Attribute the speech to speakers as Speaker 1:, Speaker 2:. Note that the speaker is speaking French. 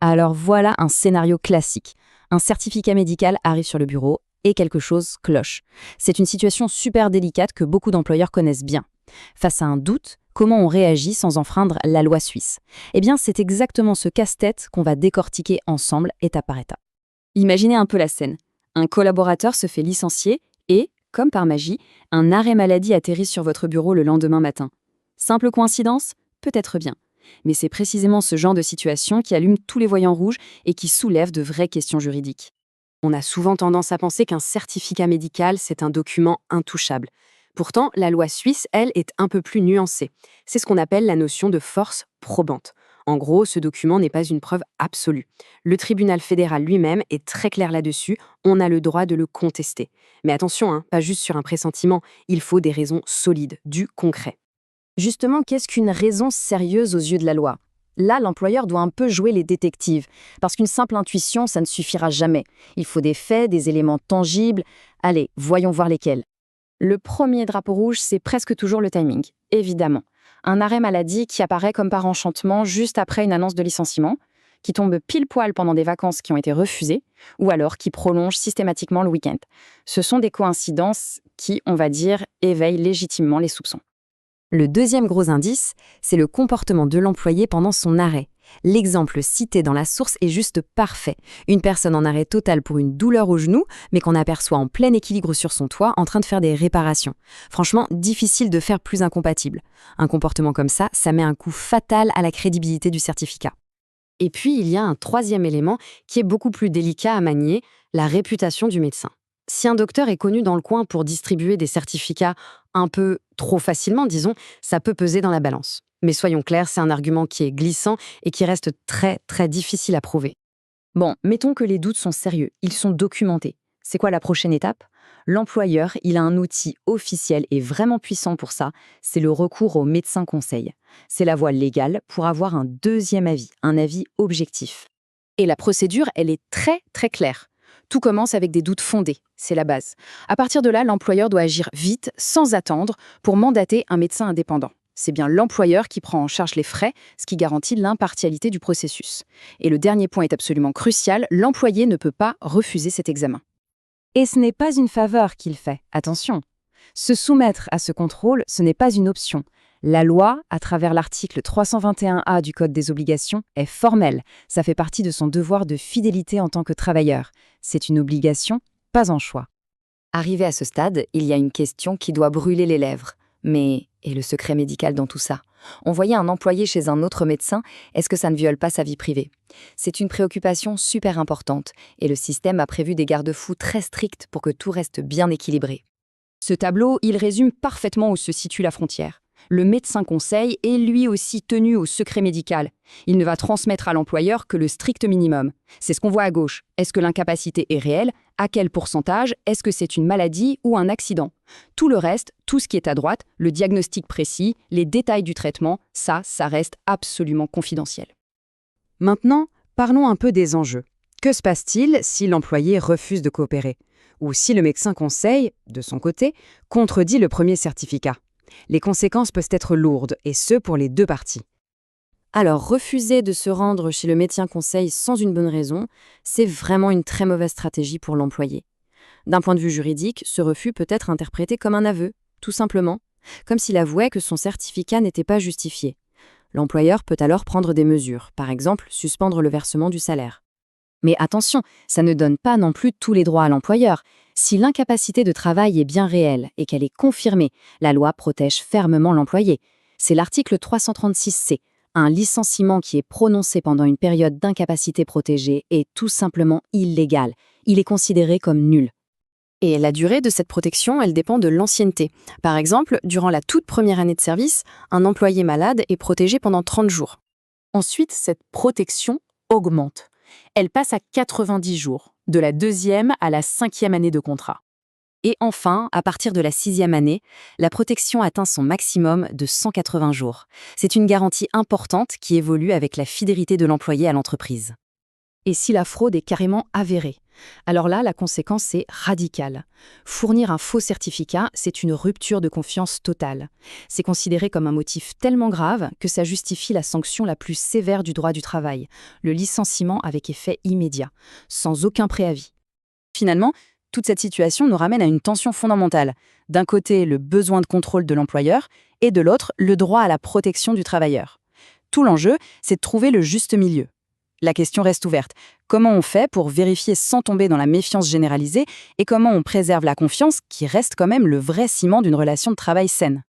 Speaker 1: Alors voilà un scénario classique. Un certificat médical arrive sur le bureau et quelque chose cloche. C'est une situation super délicate que beaucoup d'employeurs connaissent bien. Face à un doute, comment on réagit sans enfreindre la loi suisse? Eh bien, c'est exactement ce casse-tête qu'on va décortiquer ensemble, étape par étape. Imaginez un peu la scène. Un collaborateur se fait licencier et, comme par magie, un arrêt maladie atterrit sur votre bureau le lendemain matin. Simple coïncidence? Peut-être bien. Mais c'est précisément ce genre de situation qui allume tous les voyants rouges et qui soulève de vraies questions juridiques.
Speaker 2: On a souvent tendance à penser qu'un certificat médical, c'est un document intouchable. Pourtant, la loi suisse, elle, est un peu plus nuancée. C'est ce qu'on appelle la notion de force probante. En gros, ce document n'est pas une preuve absolue. Le tribunal fédéral lui-même est très clair là-dessus, on a le droit de le contester. Mais attention, pas juste sur un pressentiment, il faut des raisons solides, du concret.
Speaker 1: Justement, qu'est-ce qu'une raison sérieuse aux yeux de la loi? Là, l'employeur doit un peu jouer les détectives, parce qu'une simple intuition, ça ne suffira jamais. Il faut des faits, des éléments tangibles. Allez, voyons voir lesquels. Le premier drapeau rouge, c'est presque toujours le timing, évidemment. Un arrêt maladie qui apparaît comme par enchantement juste après une annonce de licenciement, qui tombe pile poil pendant des vacances qui ont été refusées, ou alors qui prolonge systématiquement le week-end. Ce sont des coïncidences qui, on va dire, éveillent légitimement les soupçons. Le deuxième gros indice, c'est le comportement de l'employé pendant son arrêt. L'exemple cité dans la source est juste parfait. Une personne en arrêt total pour une douleur au genou, mais qu'on aperçoit en plein équilibre sur son toit en train de faire des réparations. Franchement, difficile de faire plus incompatible. Un comportement comme ça met un coup fatal à la crédibilité du certificat.
Speaker 2: Et puis, il y a un troisième élément qui est beaucoup plus délicat à manier, la réputation du médecin. Si un docteur est connu dans le coin pour distribuer des certificats un peu trop facilement, disons, ça peut peser dans la balance. Mais soyons clairs, c'est un argument qui est glissant et qui reste très, très difficile à prouver.
Speaker 1: Bon, mettons que les doutes sont sérieux, ils sont documentés. C'est quoi la prochaine étape? L'employeur, il a un outil officiel et vraiment puissant pour ça, c'est le recours au médecin conseil. C'est la voie légale pour avoir un deuxième avis, un avis objectif. Et la procédure, elle est très, très claire. Tout commence avec des doutes fondés, c'est la base. À partir de là, l'employeur doit agir vite, sans attendre, pour mandater un médecin indépendant. C'est bien l'employeur qui prend en charge les frais, ce qui garantit l'impartialité du processus. Et le dernier point est absolument crucial, l'employé ne peut pas refuser cet examen. Et ce n'est pas une faveur qu'il fait, attention. Se soumettre à ce contrôle, ce n'est pas une option. La loi, à travers l'article 321A du Code des obligations, est formelle. Ça fait partie de son devoir de fidélité en tant que travailleur. C'est une obligation, pas un choix. Arrivé à ce stade, il y a une question qui doit brûler les lèvres. Mais, et le secret médical dans tout ça? Envoyer un employé chez un autre médecin, est-ce que ça ne viole pas sa vie privée? C'est une préoccupation super importante, et le système a prévu des garde-fous très stricts pour que tout reste bien équilibré. Ce tableau, il résume parfaitement où se situe la frontière. Le médecin conseil est lui aussi tenu au secret médical. Il ne va transmettre à l'employeur que le strict minimum. C'est ce qu'on voit à gauche. Est-ce que l'incapacité est réelle? À quel pourcentage? Est-ce que c'est une maladie ou un accident? Tout le reste, tout ce qui est à droite, le diagnostic précis, les détails du traitement, ça reste absolument confidentiel. Maintenant, parlons un peu des enjeux. Que se passe-t-il si l'employé refuse de coopérer? Ou si le médecin conseil, de son côté, contredit le premier certificat? Les conséquences peuvent être lourdes, et ce pour les deux parties. Alors, refuser de se rendre chez le médecin conseil sans une bonne raison, c'est vraiment une très mauvaise stratégie pour l'employé. D'un point de vue juridique, ce refus peut être interprété comme un aveu, tout simplement, comme s'il avouait que son certificat n'était pas justifié. L'employeur peut alors prendre des mesures, par exemple suspendre le versement du salaire. Mais attention, ça ne donne pas non plus tous les droits à l'employeur. Si l'incapacité de travail est bien réelle et qu'elle est confirmée, la loi protège fermement l'employé. C'est l'article 336C. Un licenciement qui est prononcé pendant une période d'incapacité protégée est tout simplement illégal. Il est considéré comme nul. Et la durée de cette protection, elle dépend de l'ancienneté. Par exemple, durant la toute première année de service, un employé malade est protégé pendant 30 jours. Ensuite, cette protection augmente. Elle passe à 90 jours, de la 2e à la 5e année de contrat. Et enfin, à partir de la 6e année, la protection atteint son maximum de 180 jours. C'est une garantie importante qui évolue avec la fidélité de l'employé à l'entreprise. Et si la fraude est carrément avérée, Alors là, la conséquence est radicale. Fournir un faux certificat, c'est une rupture de confiance totale. C'est considéré comme un motif tellement grave que ça justifie la sanction la plus sévère du droit du travail, le licenciement avec effet immédiat, sans aucun préavis. Finalement, toute cette situation nous ramène à une tension fondamentale. D'un côté, le besoin de contrôle de l'employeur, et de l'autre, le droit à la protection du travailleur. Tout l'enjeu, c'est de trouver le juste milieu. La question reste ouverte. Comment on fait pour vérifier sans tomber dans la méfiance généralisée et comment on préserve la confiance qui reste quand même le vrai ciment d'une relation de travail saine ?